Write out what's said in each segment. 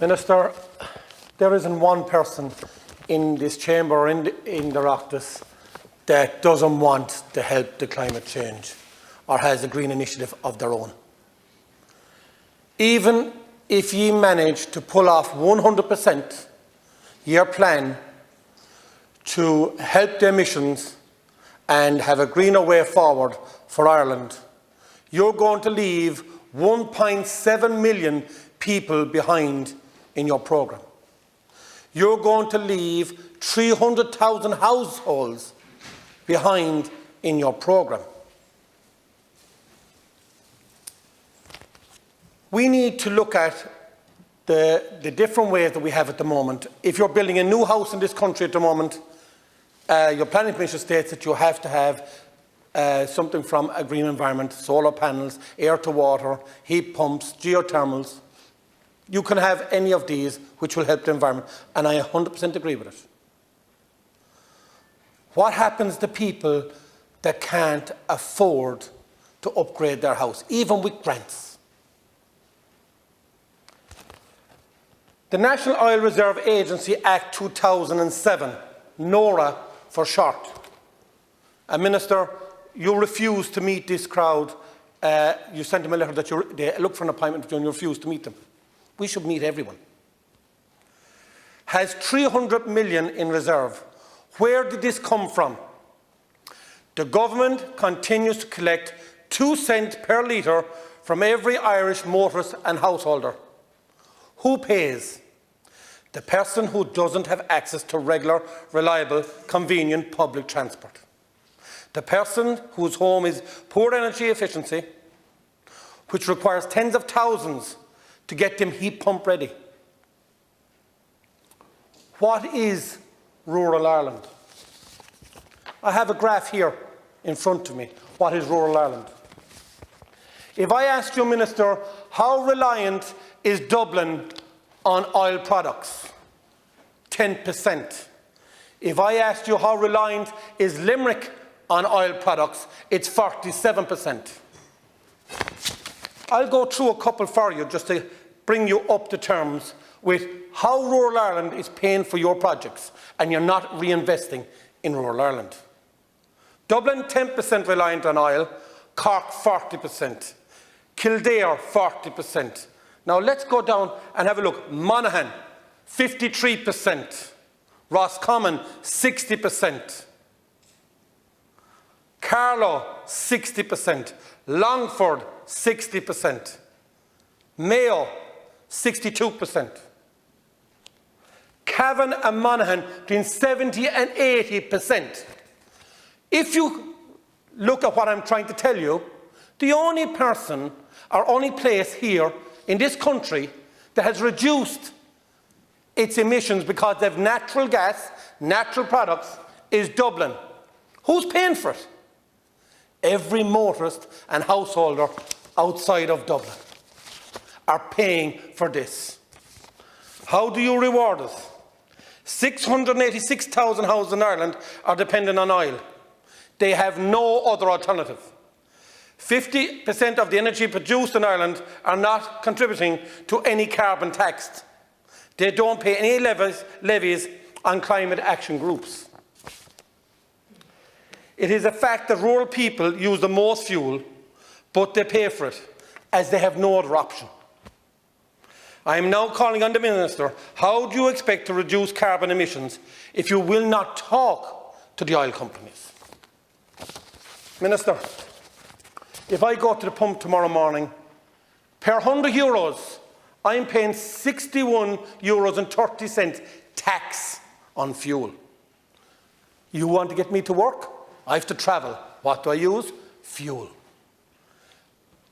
Minister, there isn't one person in this chamber or in the Oireachtas that doesn't want to help the climate change or has a green initiative of their own. Even if you manage to pull off 100% your plan to help the emissions and have a greener way forward for Ireland, you're going to leave 1.7 million people behind in your programme. You're going to leave 300,000 households behind in your programme. We need to look at the different ways that we have at the moment. If you're building a new house in this country at the moment, your planning commission states that you have to have something from a green environment, solar panels, air to water, heat pumps, geothermals. You can have any of these which will help the environment, and I 100% agree with it. What happens to people that can't afford to upgrade their house, even with grants? The National Oil Reserve Agency Act 2007, NORA for short. Minister, you refused to meet this crowd. You sent them a letter that they look for an appointment with you and you refused to meet them. We should meet everyone. Has 300 million in reserve. Where did this come from? The government continues to collect 2 cents per litre from every Irish motorist and householder. Who pays? The person who doesn't have access to regular, reliable, convenient public transport. The person whose home is poor energy efficiency, which requires tens of thousands to get them heat pump ready. What is rural Ireland? I have a graph here in front of me. What is rural Ireland? If I asked you, Minister, how reliant is Dublin on oil products? 10%. If I asked you how reliant is Limerick on oil products, it's 47%. I'll go through a couple for you just to bring you up to terms with how rural Ireland is paying for your projects and you're not reinvesting in rural Ireland. Dublin 10% reliant on oil, Cork 40%, Kildare 40%. Now let's go down and have a look. Monaghan 53%, Roscommon 60%, Carlow 60%, Longford 60%, Mayo 62%. Cavan and Monaghan between 70 and 80%. If you look at what I'm trying to tell you, the only person or only place here in this country that has reduced its emissions because they have natural gas, natural products, is Dublin. Who's paying for it? Every motorist and householder outside of Dublin are paying for this. How do you reward us? 686,000 houses in Ireland are dependent on oil. They have no other alternative. 50% of the energy produced in Ireland are not contributing to any carbon tax. They don't pay any levies on climate action groups. It is a fact that rural people use the most fuel, but they pay for it, as they have no other option. I am now calling on the Minister, how do you expect to reduce carbon emissions if you will not talk to the oil companies? Minister, if I go to the pump tomorrow morning, per €100, I'm paying €61.30 tax on fuel. You want to get me to work? I have to travel. What do I use? Fuel.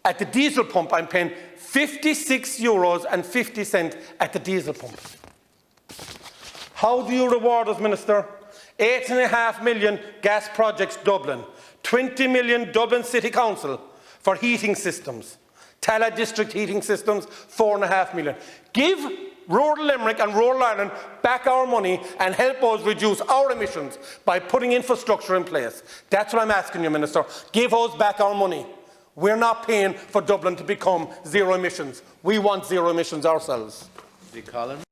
At the diesel pump, I'm paying €56.50 at the diesel pump. How do you reward us, Minister? 8.5 million gas projects Dublin, 20 million Dublin City Council for heating systems, Tala District heating systems, 4.5 million. Give rural Limerick and rural Ireland back our money and help us reduce our emissions by putting infrastructure in place. That's what I'm asking you, Minister. Give us back our money. We're not paying for Dublin to become zero emissions. We want zero emissions ourselves. Colin.